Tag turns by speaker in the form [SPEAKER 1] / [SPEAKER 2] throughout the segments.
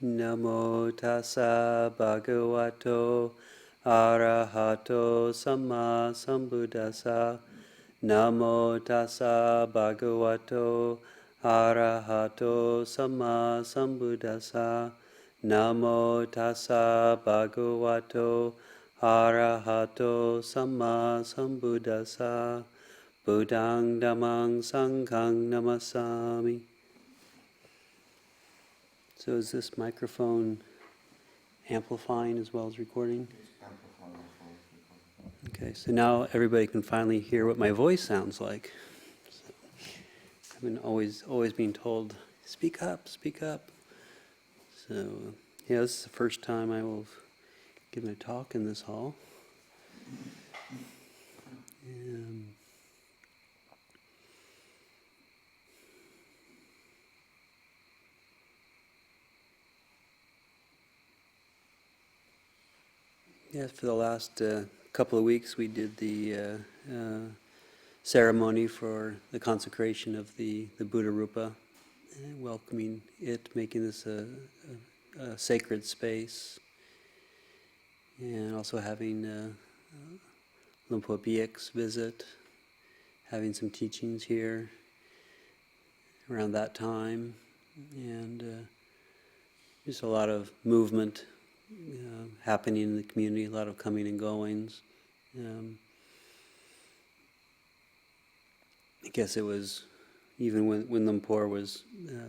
[SPEAKER 1] Namo tassa bhagavato arahato samma sambuddhassa. Namo tassa bhagavato arahato samma sambuddhassa. Namo tassa bhagavato arahato samma sambuddhassa. Buddhang dhammang sanghang namasami. So is this microphone amplifying as well as recording? Okay, so now everybody can finally hear what my voice sounds like. So I've been always being told, speak up, speak up. So yeah, this is the first time I will give a talk in this hall. Yes, for the last couple of weeks we did the ceremony for the consecration of the Buddha Rupa, welcoming it, making this a sacred space, and also having Lumpur Biek's visit, having some teachings here around that time, and just a lot of movement happening in the community, a lot of coming and goings. I guess it was even when Lumpur was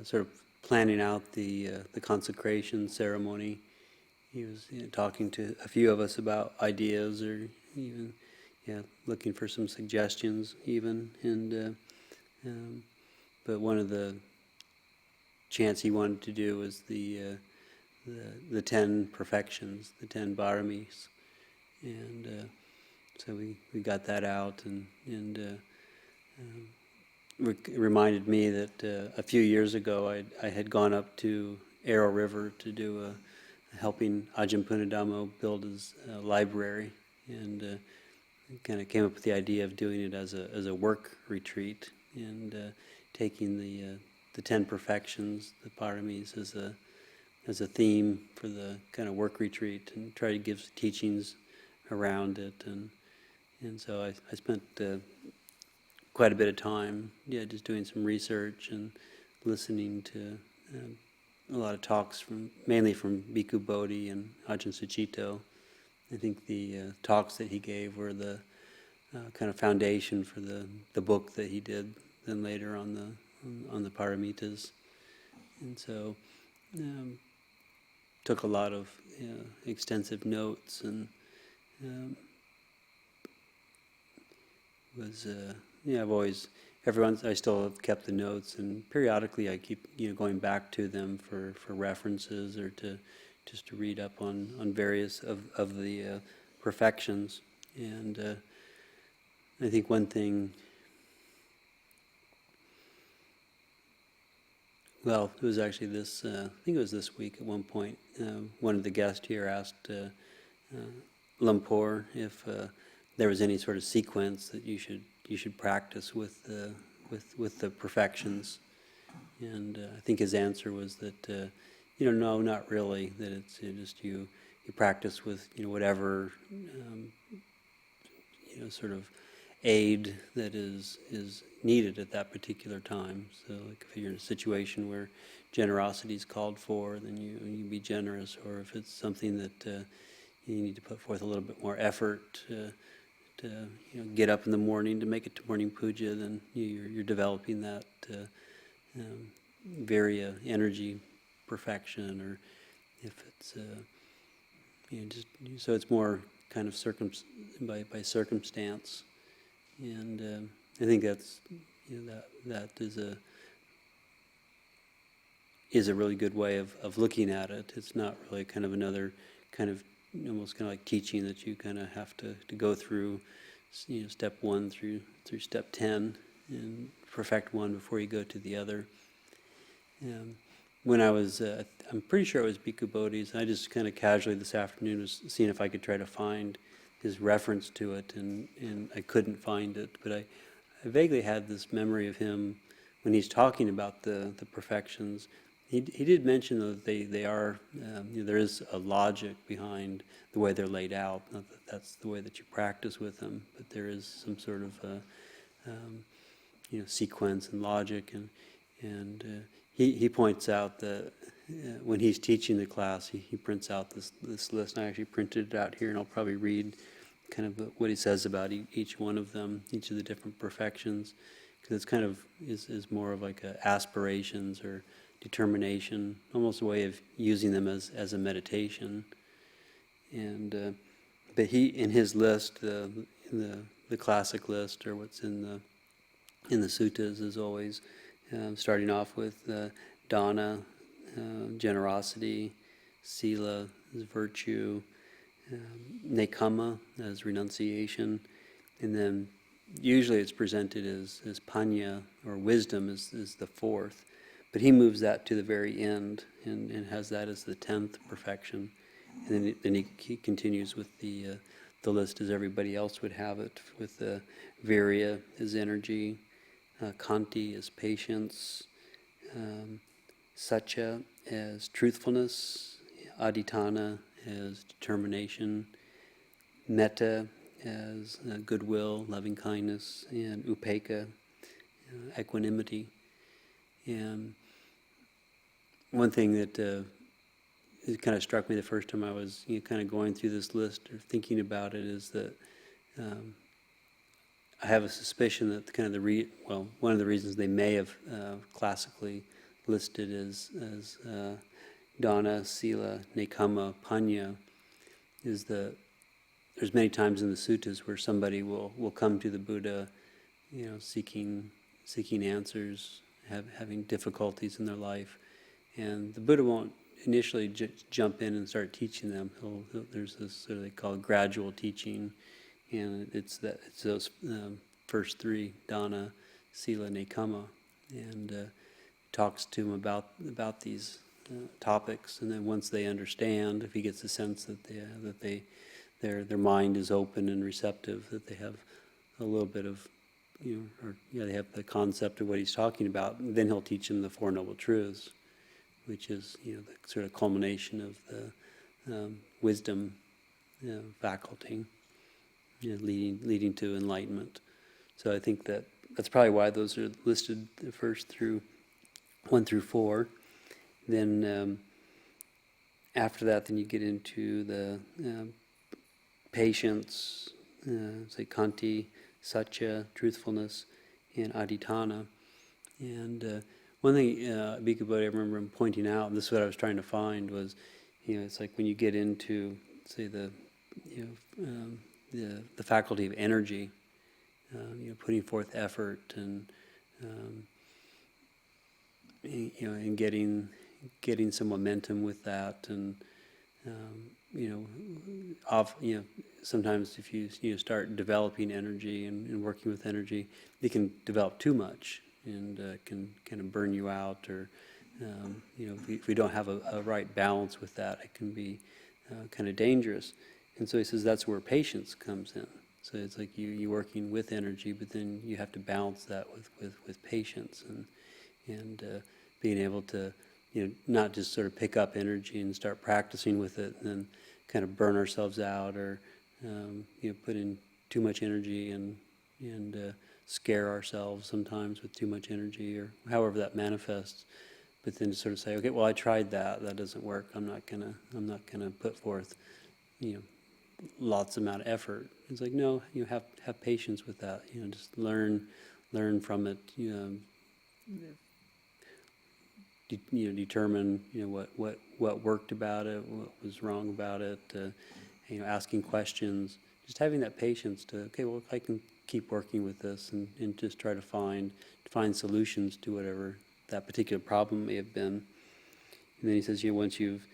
[SPEAKER 1] sort of planning out the consecration ceremony, he was talking to a few of us about ideas, or even looking for some suggestions even. And but one of the chants he wanted to do was the 10 perfections, the 10 paramis, and so we got that out, and reminded me that a few years ago I had gone up to Arrow River to do helping Ajahn Jotipalo build his library, and kind of came up with the idea of doing it as a work retreat, and taking the 10 perfections, the paramis, as a theme for the kind of work retreat, and try to give teachings around it, and so I spent quite a bit of time, just doing some research and listening to a lot of talks mainly from Bhikkhu Bodhi and Ajahn Sucitto. I think the talks that he gave were the kind of foundation for the book that he did then later on the paramitas, and so. Took a lot of extensive notes, and was I still have kept the notes, and periodically I keep going back to them for references, or to just to read up on various of the perfections. And I think one thing. Well, it was actually this, I think it was this week at one point, one of the guests here asked Lumpur if there was any sort of sequence that you should practice with the perfections. And I think his answer was that, no, not really, that it's just you practice with, whatever, sort of aid that is needed at that particular time. So like if you're in a situation where generosity is called for, then you be generous, or if it's something that you need to put forth a little bit more effort to get up in the morning to make it to morning puja, then you're developing that very energy perfection. Or if it's so it's more kind of by circumstance. And I think that's that is a really good way of looking at it. It's not really kind of another kind of almost kind of like teaching that you kind of have to go through, step 1 through step 10, and perfect one before you go to the other. When I was, I'm pretty sure it was Bhikkhu Bodhi's, I just kind of casually this afternoon was seeing if I could try to find his reference to it, and I couldn't find it, but I vaguely had this memory of him when he's talking about the perfections, He did mention though that they are there is a logic behind the way they're laid out. Not that that's the way that you practice with them, but there is some sort of sequence and logic, and he points out that when he's teaching the class, he prints out this list. And I actually printed it out here, and I'll probably read kind of what he says about each one of them, each of the different perfections, because it's kind of is more of like aspirations or determination, almost a way of using them as a meditation. And but he, in his list, the classic list, or what's in the suttas, is always starting off with dana, generosity, sila is virtue, nekama as renunciation, and then usually it's presented as panya, or wisdom, is the fourth. But he moves that to the very end and has that as the 10th perfection. And then he continues with the list as everybody else would have it, with virya as energy, kanti as patience, satya as truthfulness, aditana as determination, metta as goodwill, loving kindness, and upekkha, equanimity. And one thing that it kind of struck me the first time I was kind of going through this list or thinking about it is that I have a suspicion that kind of one of the reasons they may have classically listed as dana, sila, nekama, panya is that there's many times in the suttas where somebody will come to the Buddha, seeking answers, having difficulties in their life, and the Buddha won't initially jump in and start teaching them. There's this sort of, they call it gradual teaching, and it's those first three, dana, sila, nekama, and talks to them about these topics, and then once they understand, if he gets a sense that their mind is open and receptive, that they have a little bit of they have the concept of what he's talking about, then he'll teach them the Four Noble Truths, which is the sort of culmination of the wisdom faculty, leading to enlightenment. So I think that's probably why those are listed the first through 1 through 4. Then after that, then you get into the patience, say kanti, satya, truthfulness, and aditana. And one thing Bhikkhu Bodhi, I remember him pointing out, and this is what I was trying to find, was it's like when you get into, say, the faculty of energy, putting forth effort and and getting some momentum with that, and sometimes if you start developing energy and working with energy, you can develop too much and can kind of burn you out, or if we don't have a right balance with that, it can be kind of dangerous. And so he says that's where patience comes in. So it's like you working with energy, but then you have to balance that with patience and being able to not just sort of pick up energy and start practicing with it and then kind of burn ourselves out, or put in too much energy and scare ourselves sometimes with too much energy, or however that manifests. But then to sort of say, okay, well, I tried that doesn't work. I'm not gonna put forth lots amount of effort. It's like, no, you have patience with that. Just learn from it. Determine what worked about it, what was wrong about it. Asking questions, just having that patience to, okay, well, I can keep working with this and just try to find solutions to whatever that particular problem may have been. And then he says, once you've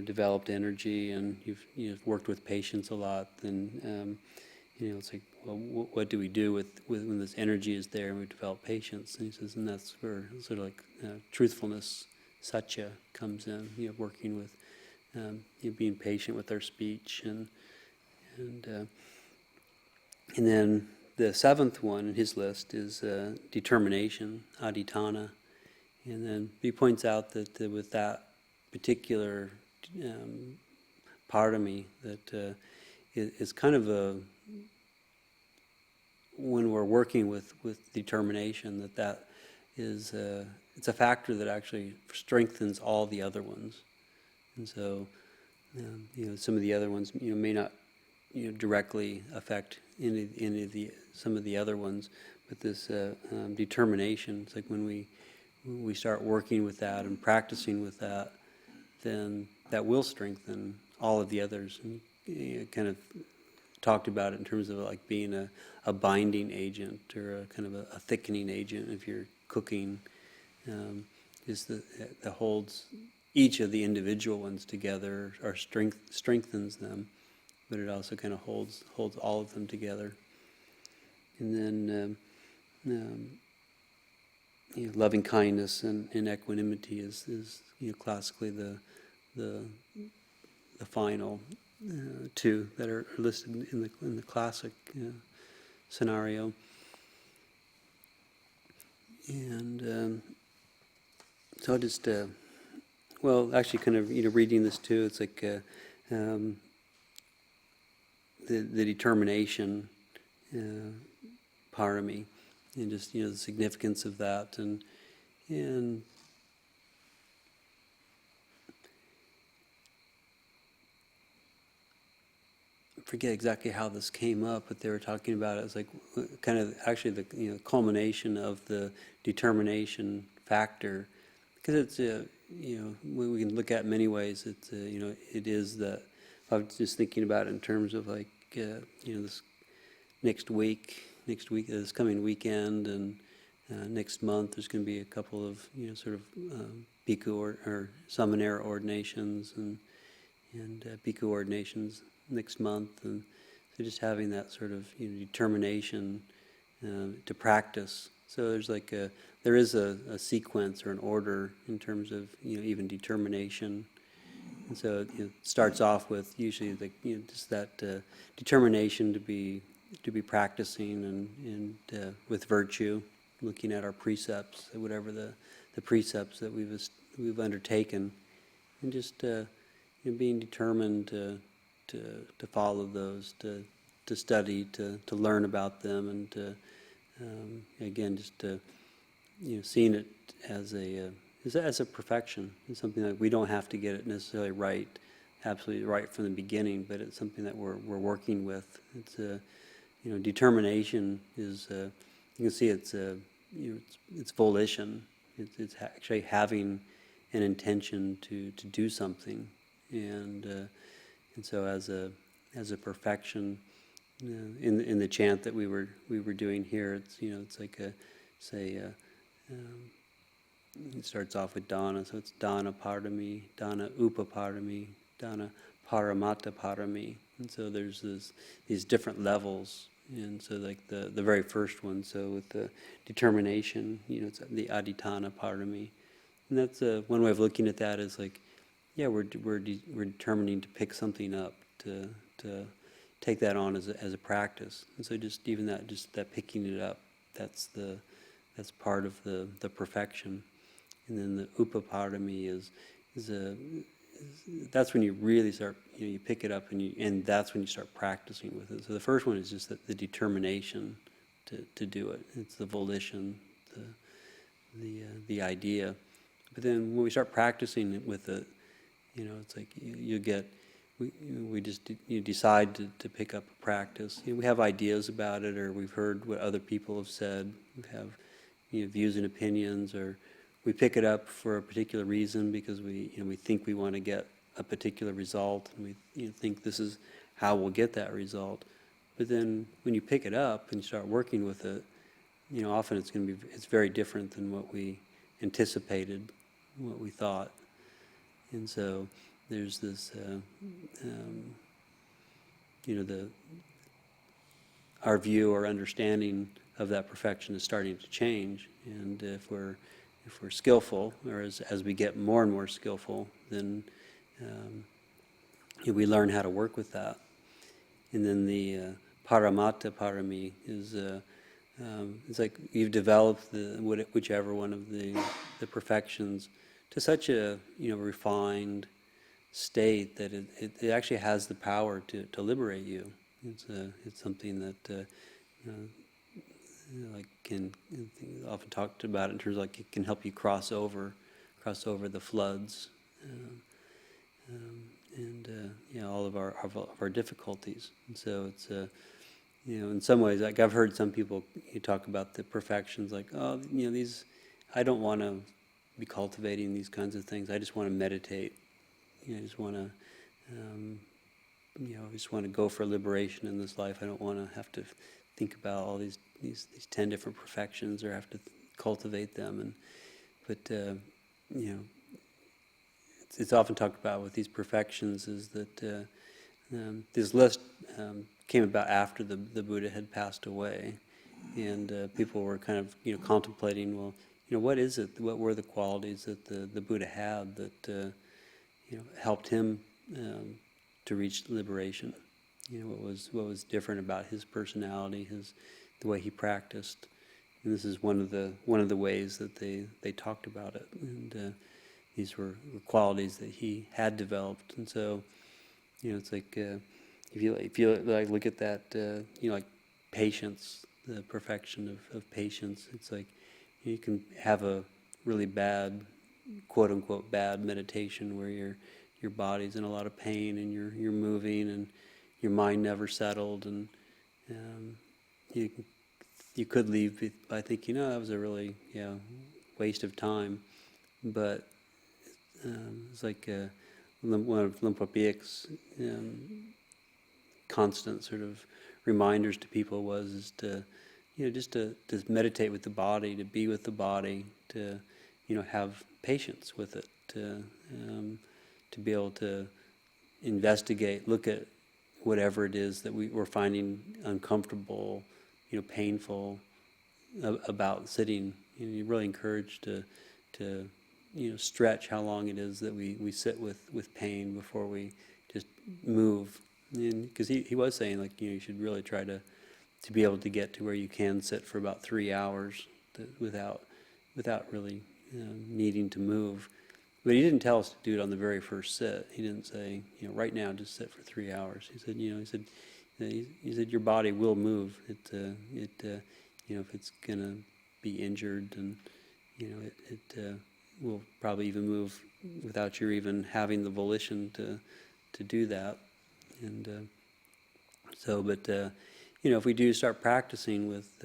[SPEAKER 1] developed energy and you've worked with patience a lot, then it's like, well, what do we do with when this energy is there and we develop patience? And he says, and that's where sort of like truthfulness, satya, comes in. Working with being patient with our speech, and then the 7th one in his list is determination, aditana, And then he points out that with that particular parami, that it's kind of when we're working with determination, that is it's a factor that actually strengthens all the other ones. And so, some of the other ones, may not, directly affect any of some of the other ones, but this determination, it's like when we start working with that and practicing with that, then that will strengthen all of the others. And kind of talked about it in terms of like being a binding agent or a kind of a thickening agent if you're cooking, is that holds each of the individual ones together or strengthens them, but it also kind of holds all of them together. And then loving kindness and equanimity is classically the final two that are listed in the classic scenario. And so I'll just actually kind of reading this too, it's like the determination parami, and just the significance of that, and I forget exactly how this came up, but they were talking about it as like kind of actually the culmination of the determination factor, because it's we can look at it in many ways. It's it is that I was just thinking about it in terms of like this next week, this coming weekend, and next month there's going to be a couple of sort of bhikkhu or samanera ordinations and bhikkhu ordinations next month, and so just having that sort of determination to practice. So there's like there is a sequence or an order in terms of even determination, and so it starts off with usually just that determination to be practicing and with virtue, looking at our precepts, whatever the precepts that we've undertaken, and just being determined to follow those, to study, to learn about them, and to again just seeing it as a perfection. It's something that we don't have to get it necessarily right, absolutely right from the beginning, but it's something that we're working with. It's determination is you can see it's volition. It's actually having an intention to do something, and so as a perfection, in the chant that we were doing here, it's like it starts off with dana, so it's dana parami, dana upaparami, dana paramata parami, and so there's these different levels. And so like the very first one, so with the determination, it's the adhitthana parami, and that's one way of looking at that is like, yeah, we're determining to pick something up, to take that on as a practice. And so just even that picking it up, that's part of the perfection. And then the upaparami is that's when you really start, you pick it up and that's when you start practicing with it. So the first one is just the determination to do it. It's the volition, the idea. But then when we start practicing it with it, it's like you decide to pick up a practice. We have ideas about it, or we've heard what other people have said. We have views and opinions, or we pick it up for a particular reason because we think we want to get a particular result, and we think this is how we'll get that result. But then when you pick it up and you start working with it, often it's very different than what we anticipated, what we thought. And so there's this, our view or understanding of that perfection is starting to change. And if we're skillful, or as we get more and more skillful, then we learn how to work with that. And then the paramata parami is it's like you've developed whichever one of the perfections to such a refined state that it actually has the power to liberate you. It's something that like can often talked about in terms of like it can help you cross over the floods and all of our difficulties. And so it's in some ways, like I've heard some people talk about the perfections, like, oh, these, I don't want to be cultivating these kinds of things. I just want to meditate. I just want to, I just want to go for liberation in this life. I don't want to have to think about all these 10 different perfections or have to cultivate them. But it's often talked about with these perfections is that this list came about after the Buddha had passed away, and people were kind of contemplating, well, what is it? What were the qualities that the Buddha had that helped him to reach liberation? What was different about his personality, the way he practiced? And this is one of the ways that they talked about it, and these were qualities that he had developed. And so it's like if you like look at that like patience, the perfection of patience. It's like you can have a really bad, quote unquote bad meditation where your body's in a lot of pain and you're moving and your mind never settled, and you could leave by thinking, that was a really waste of time. But it's like one of Lumpur Biek's constant sort of reminders to people was to just to meditate with the body, to be with the body, to have patience with it, to be able to investigate, look at whatever it is that we're finding uncomfortable, painful about sitting. You're really encouraged to stretch how long it is that we sit with pain before we just move. Because he was saying, like, you should really try to be able to get to where you can sit for about 3 hours without really needing to move. But he didn't tell us to do it on the very first sit. He didn't say, right now just sit for 3 hours. He said, he said your body will move. If it's gonna be injured, and it will probably even move without you even having the volition to do that. And if we do start practicing with,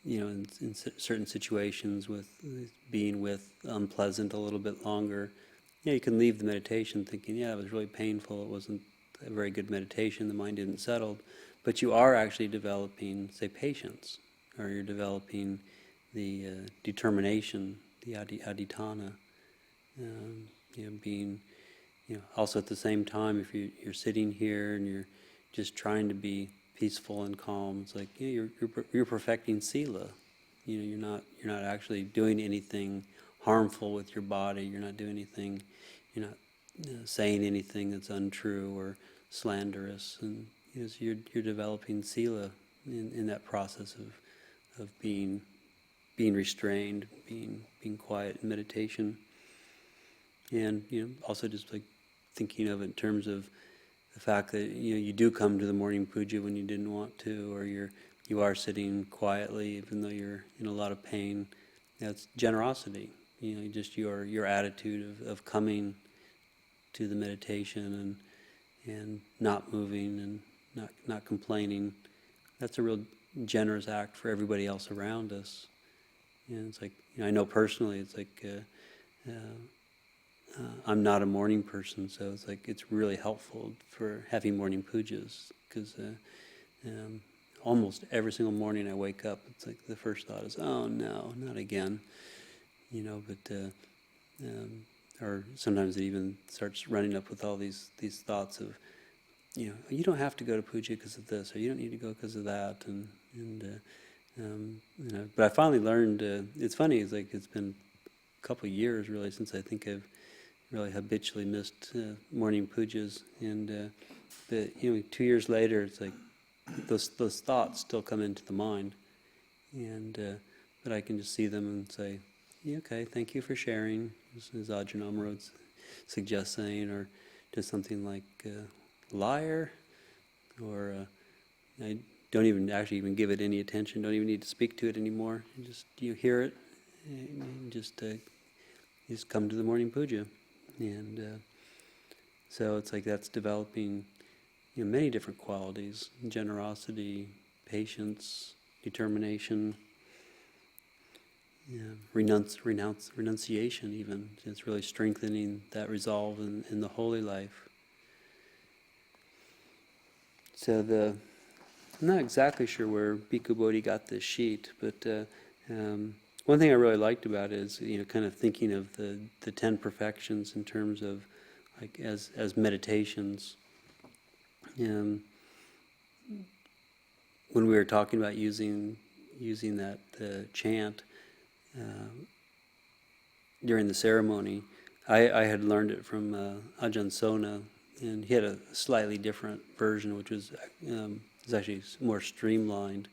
[SPEAKER 1] in certain situations, with being with unpleasant a little bit longer, you can leave the meditation thinking, it was really painful, it wasn't a very good meditation, the mind didn't settle, but you are actually developing, say, patience, or you're developing the determination, the adhitthana, being, also at the same time, if you're sitting here and you're just trying to be peaceful and calm, it's like you're perfecting sila. You're not actually doing anything harmful with your body. You're not doing anything. You're not saying anything that's untrue or slanderous, and so you're developing sila in that process of being restrained, being quiet in meditation, and also just like thinking of it in terms of the fact that you do come to the morning puja when you didn't want to, or you are sitting quietly even though you're in a lot of pain. That's generosity. Just your attitude of coming to the meditation and not moving and not complaining. That's a real generous act for everybody else around us. And it's like, I know personally, it's like I'm not a morning person, so it's like it's really helpful for having morning pujas, because almost every single morning I wake up, it's like the first thought is, oh no, not again, but or sometimes it even starts running up with all these thoughts of, you don't have to go to puja because of this, or you don't need to go because of that, and but I finally learned. It's funny. It's like it's been a couple of years really since I think I've really habitually missed morning pujas, and 2 years later, it's like those thoughts still come into the mind, and but I can just see them and say, yeah, okay, thank you for sharing, as Ajahn Amaro suggests saying, or just something like liar, or I don't even actually even give it any attention, don't even need to speak to it anymore. You hear it, and just come to the morning puja. And so it's like that's developing many different qualities: generosity, patience, determination, renunciation even. It's really strengthening that resolve in the holy life. So I'm not exactly sure where Bhikkhu Bodhi got this sheet, but one thing I really liked about it is kind of thinking of the 10 perfections in terms of like as meditations. When we were talking about using that chant during the ceremony, I had learned it from Ajahn Sona, and he had a slightly different version, which was actually more streamlined,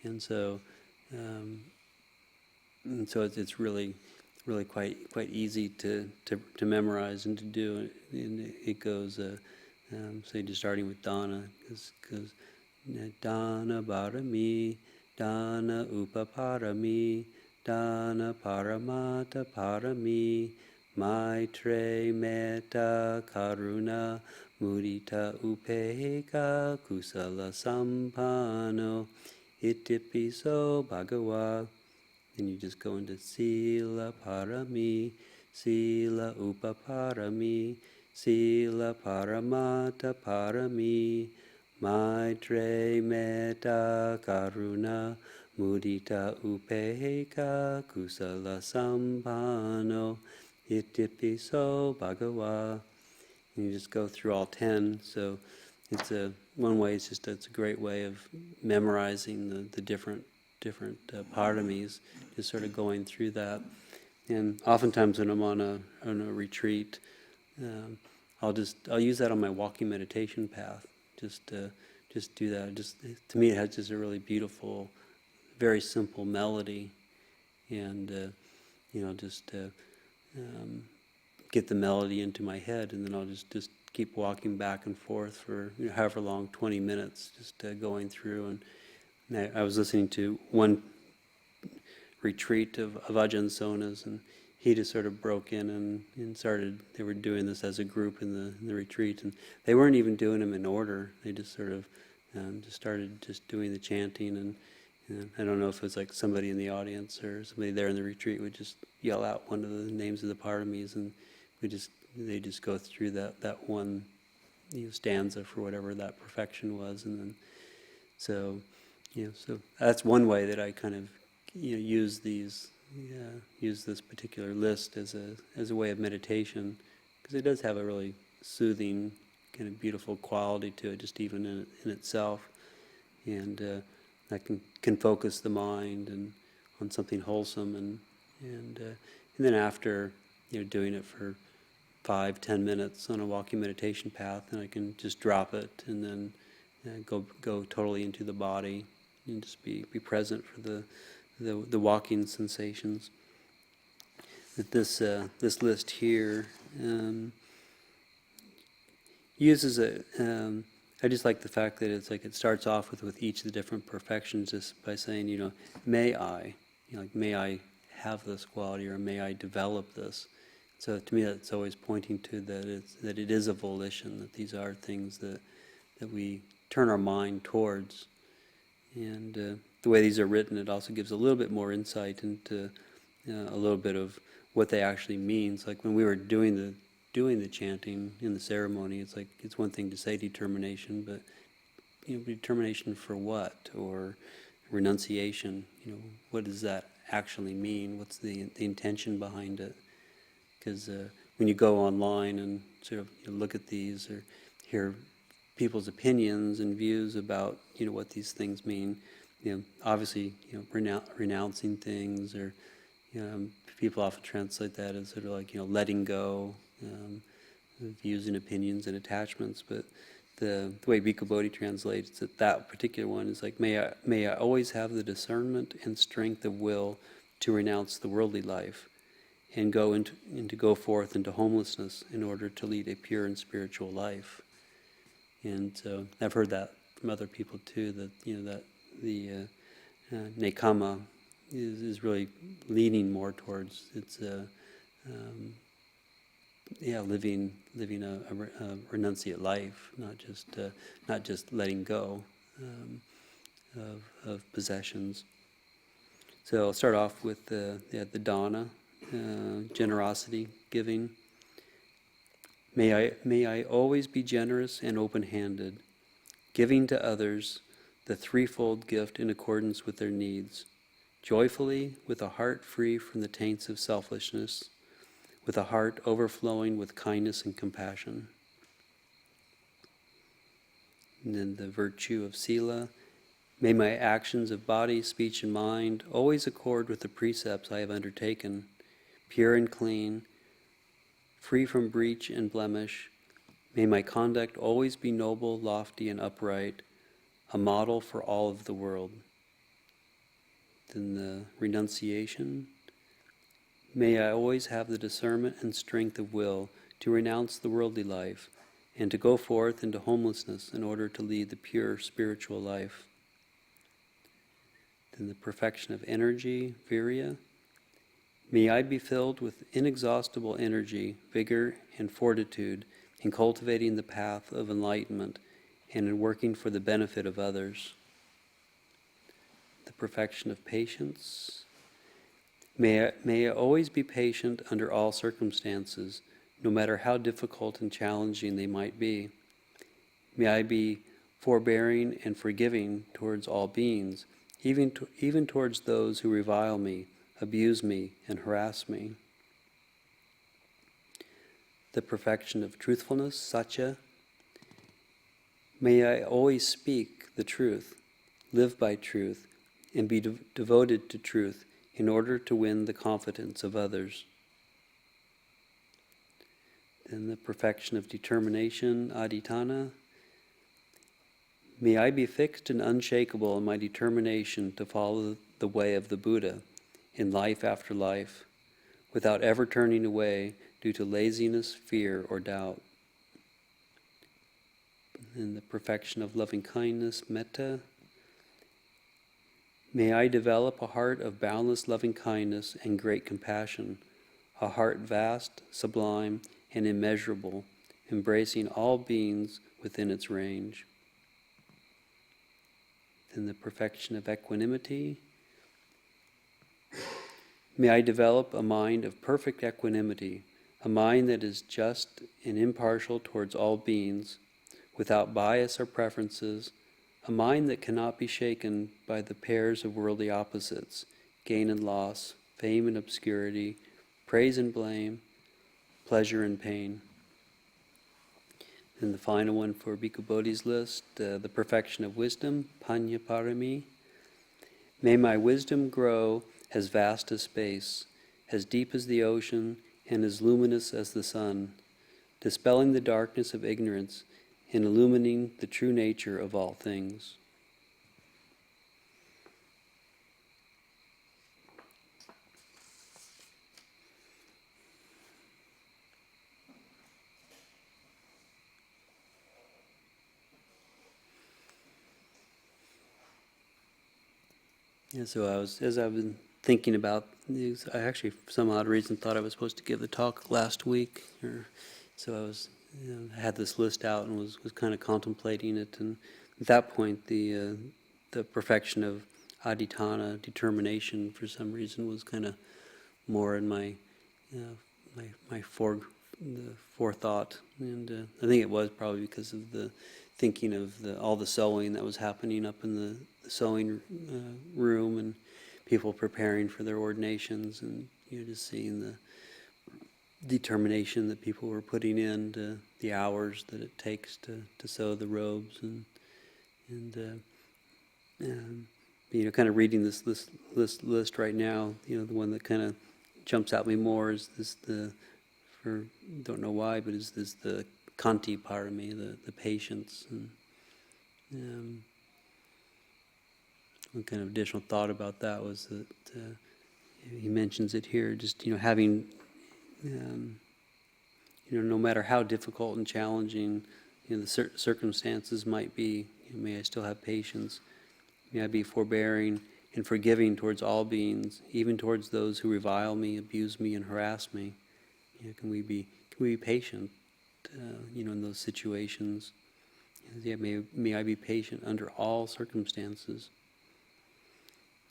[SPEAKER 1] and so it's really quite easy to memorize and to do. And it goes, say, just starting with dana, because dana parami, dana upaparami, dana paramata parami, maitre metta karuna mudita upekkha kusala sampano itipiso bhagava. And you just go into sila parami, sila upaparami, sila paramata parami, maitre metta karuna mudita upekkha kusala sampano itipiso bhagava. And you just go through all 10. So it's one way. It's a great way of memorizing the different paramis, just sort of going through that. And oftentimes when I'm on a retreat, I'll use that on my walking meditation path. Just do that. To me, it has just a really beautiful, very simple melody, and get the melody into my head, and then I'll just keep walking back and forth for however long, 20 minutes, just going through. And I was listening to one retreat of Ajahn Sona's, and he just sort of broke in and started. They were doing this as a group in the retreat, and they weren't even doing them in order. They just sort of just started just doing the chanting, and I don't know if it was like somebody in the audience or somebody there in the retreat would just yell out one of the names of the paramis, and they just go through that one stanza for whatever that perfection was, and then so that's one way that I kind of use this particular list as a way of meditation, because it does have a really soothing, kind of beautiful quality to it, just even in itself, and that can focus the mind and on something wholesome, and then after doing it for 5-10 minutes on a walking meditation path, and I can just drop it and then go totally into the body and just be present for the walking sensations. That this list here uses a. I just like the fact that it's like it starts off with each of the different perfections just by saying, may I, may I have this quality, or may I develop this. So to me, that's always pointing to that it is a volition, that these are things that we turn our mind towards. And the way these are written, it also gives a little bit more insight into a little bit of what they actually mean. It's like when we were doing the chanting in the ceremony, it's like it's one thing to say determination, but determination for what? Or renunciation, what does that actually mean? What's the intention behind it? Because when you go online and sort of look at these or hear people's opinions and views about what these things mean, obviously renouncing things, or people often translate that as sort of like letting go, views and opinions and attachments. But the way Bhikkhu Bodhi translates it, that particular one is like, may I always have the discernment and strength of will to renounce the worldly life and go forth into homelessness in order to lead a pure and spiritual life. And so I've heard that from other people too, that that the nekama is really leaning more towards its living a renunciate life, not just letting go of possessions. So I'll start off with the dana, generosity, giving. May I always be generous and open-handed, giving to others the threefold gift in accordance with their needs, joyfully, with a heart free from the taints of selfishness, with a heart overflowing with kindness and compassion. And then the virtue of sila. May my actions of body, speech, and mind always accord with the precepts I have undertaken, pure and clean, free from breach and blemish. May my conduct always be noble, lofty, and upright, a model for all of the world. Then the renunciation. May I always have the discernment and strength of will to renounce the worldly life and to go forth into homelessness in order to lead the pure spiritual life. Then the perfection of energy, virya. May I be filled with inexhaustible energy, vigor, and fortitude in cultivating the path of enlightenment and in working for the benefit of others. The perfection of patience. May I always be patient under all circumstances, no matter how difficult and challenging they might be. May I be forbearing and forgiving towards all beings, even towards those who revile me, abuse me, and harass me. The perfection of truthfulness, satya. May I always speak the truth, live by truth, and be devoted to truth in order to win the confidence of others. Then the perfection of determination, adhitthana. May I be fixed and unshakable in my determination to follow the way of the Buddha in life after life, without ever turning away due to laziness, fear, or doubt. And the perfection of loving kindness, metta. May I develop a heart of boundless loving kindness and great compassion, a heart vast, sublime, and immeasurable, embracing all beings within its range. Then the perfection of equanimity. May I develop a mind of perfect equanimity, a mind that is just and impartial towards all beings, without bias or preferences, a mind that cannot be shaken by the pairs of worldly opposites, gain and loss, fame and obscurity, praise and blame, pleasure and pain. And the final one for Bhikkhu Bodhi's list, the perfection of wisdom, panya parami. May my wisdom grow as vast as space, as deep as the ocean, and as luminous as the sun, dispelling the darkness of ignorance and illumining the true nature of all things. Yeah, so as I've been thinking about these, I actually, for some odd reason, thought I was supposed to give the talk last week, so I was, I had this list out and was kind of contemplating it, and at that point, the perfection of adhitthana, determination, for some reason, was kind of more in my forethought, and I think it was probably because of the thinking of all the sewing that was happening up in the sewing room and people preparing for their ordinations, and just seeing the determination that people were putting in, the hours that it takes to sew the robes, and kind of reading this list right now, the one that kind of jumps at me more is this don't know why, but is this the kanti parami, the patience. And one kind of additional thought about that was that he mentions it here, just having no matter how difficult and challenging the circumstances might be, may I still have patience. May I be forbearing and forgiving towards all beings, even towards those who revile me, abuse me, and harass me. Can we be patient? In those situations. May I be patient under all circumstances.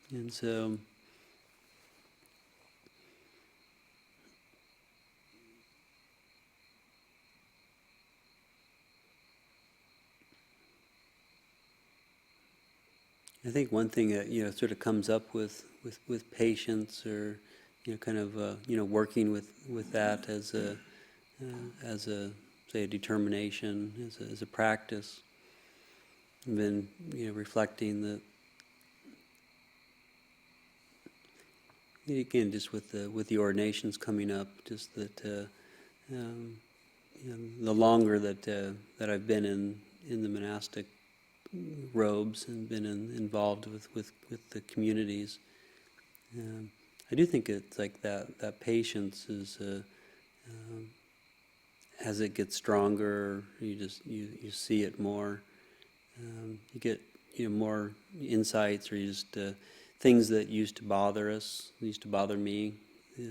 [SPEAKER 1] And so, I think one thing that sort of comes up with patience, or kind of working with that as a say a determination, as a practice. I've been reflecting that again, just with the ordinations coming up, just that the longer that I've been in the monastic robes and been involved with the communities, I do think it's like that patience is as it gets stronger, you see it more. You get more insights, or you just things that used to bother us, used to bother me,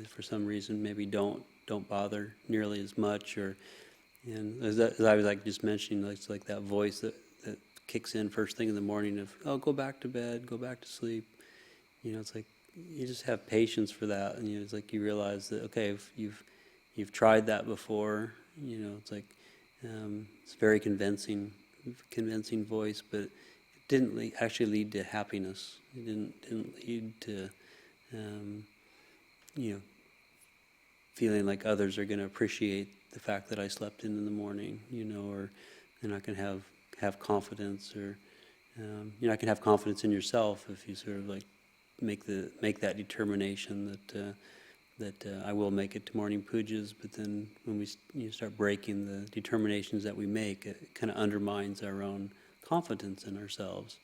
[SPEAKER 1] for some reason maybe don't bother nearly as much. And as I was just mentioning, it's like that voice that kicks in first thing in the morning of, oh, go back to bed, go back to sleep. It's like you just have patience for that, and it's like you realize that, okay, if you've tried that before, it's like it's very convincing voice, but it didn't actually lead to happiness. It didn't lead to feeling like others are going to appreciate the fact that I slept in the morning, or they're not going to have confidence, or I can have confidence in yourself if you sort of like make that determination that I will make it to morning pujas. But then when we start breaking the determinations that we make, it kind of undermines our own confidence in ourselves.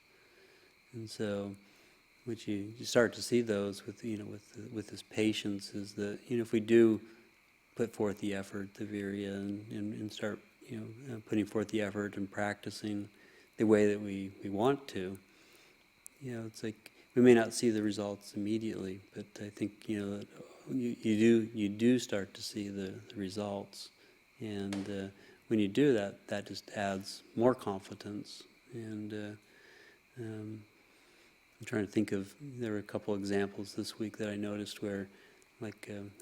[SPEAKER 1] And so, what you start to see those with this patience is that if we do put forth the effort, the virya, and start putting forth the effort and practicing the way that we want to, it's like we may not see the results immediately, but I think that you do start to see the results, and when you do that, that just adds more confidence. And I'm trying to think of, there were a couple examples this week that I noticed where, I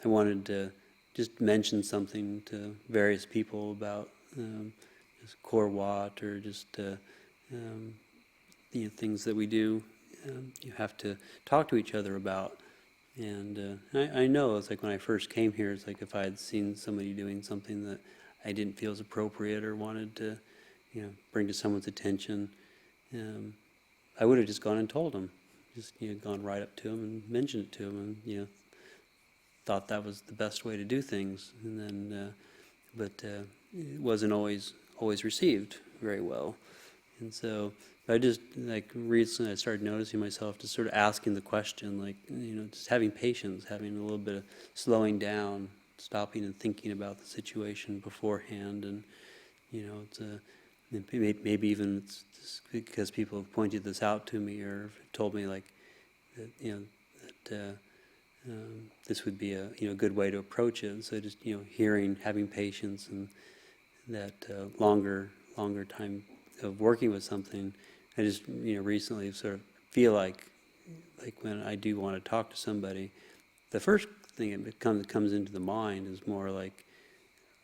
[SPEAKER 1] wanted to just mention something to various people about just core wat, or just things that we do. You have to talk to each other about. And I know it's like when I first came here, it's like if I had seen somebody doing something that I didn't feel was appropriate or wanted to bring to someone's attention, I would have just gone and told them, just gone right up to them and mentioned it to them, and thought that was the best way to do things. And then, but it wasn't always received very well. And so I just recently I started noticing myself just sort of asking the question, just having patience, having a little bit of slowing down, stopping and thinking about the situation beforehand, and it's maybe even it's just because people have pointed this out to me or told me that this would be a good way to approach it. So just having patience, and that longer time of working with something. I just recently sort of feel like when I do want to talk to somebody, the first thing that comes into the mind is more like,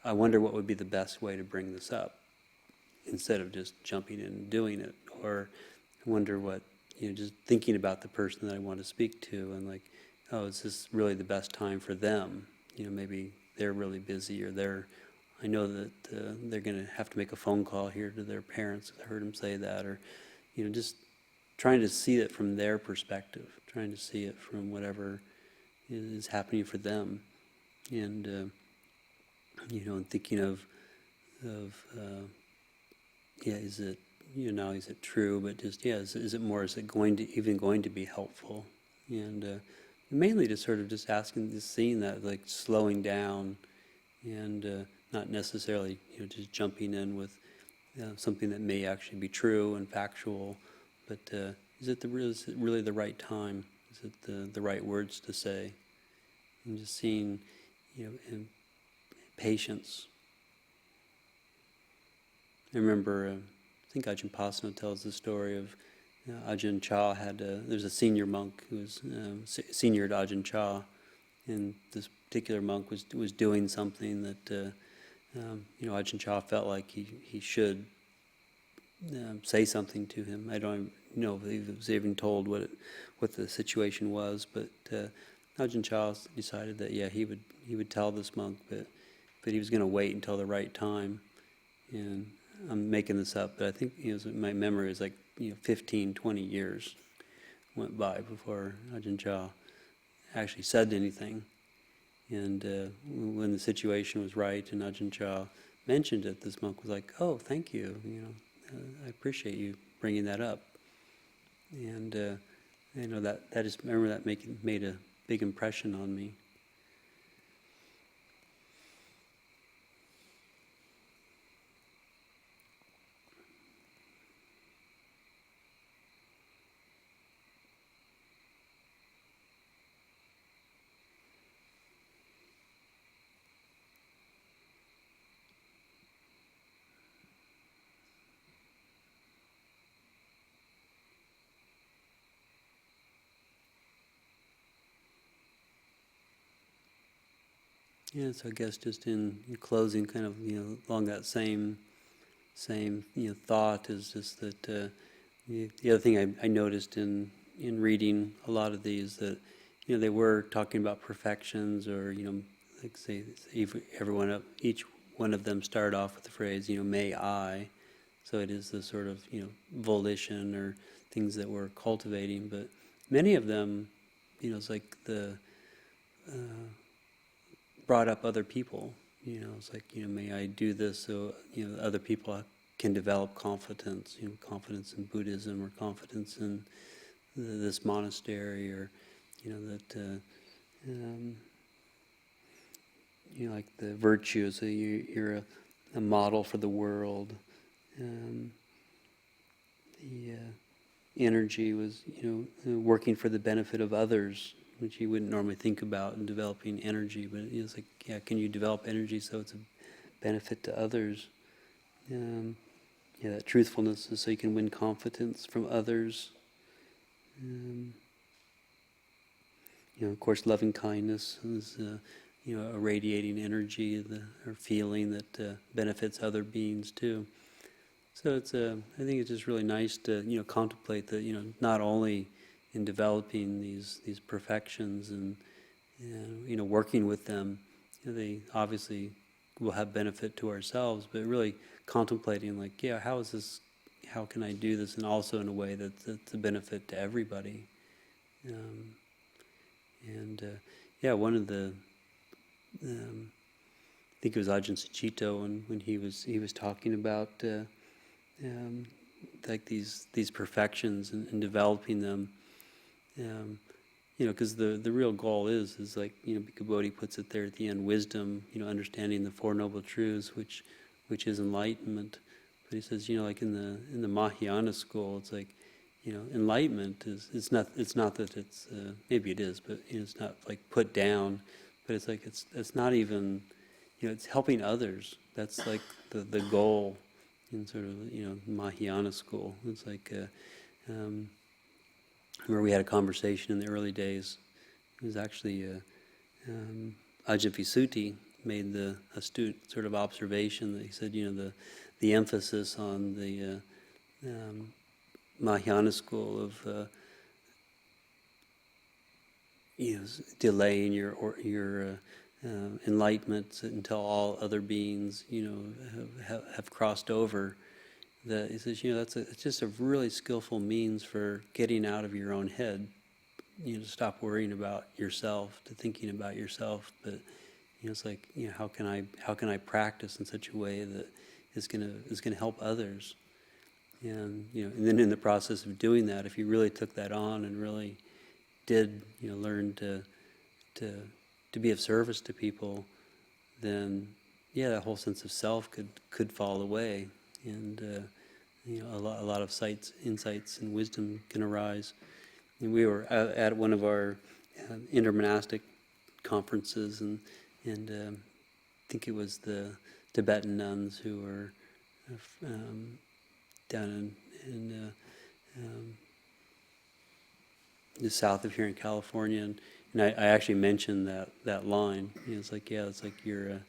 [SPEAKER 1] I wonder what would be the best way to bring this up, instead of just jumping in and doing it. Or I wonder what, just thinking about the person that I want to speak to, and is this really the best time for them? Maybe they're really busy, or I know that they're going to have to make a phone call here to their parents. I heard them say that, or just trying to see it from their perspective, trying to see it from whatever is happening for them, and and thinking of is it, is it true? But just, is it more? Is it even going to be helpful? And mainly just sort of just asking, just seeing that, like slowing down, and not necessarily, just jumping in with something that may actually be true and factual, but is it really the right time? Is it the right words to say? And just seeing, and patience. I remember, I think Ajahn Pasno tells the story of Ajahn Chah there's a senior monk who was senior to Ajahn Chah, and this particular monk was doing something that Ajahn Chah felt like he should say something to him. I don't know if he was even told what the situation was, but Ajahn Chah decided that he would tell this monk, but he was going to wait until the right time. And I'm making this up, but I think my memory is like 15, 20 years went by before Ajahn Chah actually said anything. And when the situation was right and Ajahn Chah mentioned it, this monk was like, "Oh, thank you. I appreciate you bringing that up." And that just, I remember that made a big impression on me. Yeah, so I guess just in closing, kind of along that same thought, is just that the other thing I noticed in reading a lot of these, that they were talking about perfections, or like say each one of them started off with the phrase "may I," so it is the sort of volition or things that we're cultivating, but many of them it's like the brought up other people. It's like, may I do this so other people can develop confidence, confidence in Buddhism, or confidence in this monastery, or that like the virtues. So you're a model for the world. The energy was working for the benefit of others, which you wouldn't normally think about in developing energy, but it's like, can you develop energy so it's a benefit to others? That truthfulness is so you can win confidence from others. Of course, loving kindness is a radiating energy, or feeling that benefits other beings too. So I think it's just really nice to contemplate that not only in developing these perfections and working with them, they obviously will have benefit to ourselves, but really contemplating like, how can I do this, and also in a way that's a benefit to everybody. One of the I think it was Ajahn Sucitto, when he was talking about like these perfections, and developing them. Because the real goal is like, Bhikkhu Bodhi puts it there at the end, wisdom, understanding the Four Noble Truths, which is enlightenment. But he says, like in the Mahayana school, it's like, enlightenment it's not that it's maybe it is, but it's not like put down, but it's like it's not even, it's helping others. That's like the goal in sort of Mahayana school. It's like where we had a conversation in the early days. It was actually Ajahn Visutti made the astute sort of observation that he said, the emphasis on the Mahayana school of delaying your enlightenment until all other beings have crossed over. That he says, it's just a really skillful means for getting out of your own head. To stop worrying about yourself, to thinking about yourself, but It's like, how can I practice in such a way that is gonna help others? And and then in the process of doing that, if you really took that on and really did learn to be of service to people, then that whole sense of self could fall away, and a lot of insights, and wisdom can arise. And we were at one of our intermonastic conferences, and I think it was the Tibetan nuns who were down in the south of here in California, and I actually mentioned that line. It's like, it's like you're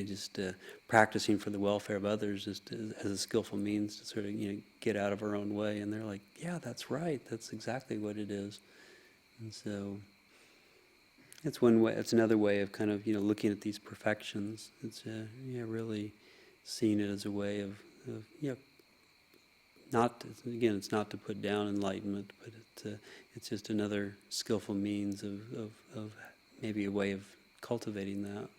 [SPEAKER 1] just practicing for the welfare of others, just as a skillful means to sort of get out of our own way. And they're like, yeah, that's right. That's exactly what it is. And so it's one way. It's another way of kind of looking at these perfections. It's really seeing it as a way of not again. It's not to put down enlightenment, but it's just another skillful means of maybe a way of cultivating that.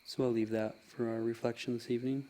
[SPEAKER 1] So I'll leave that for our reflection this evening.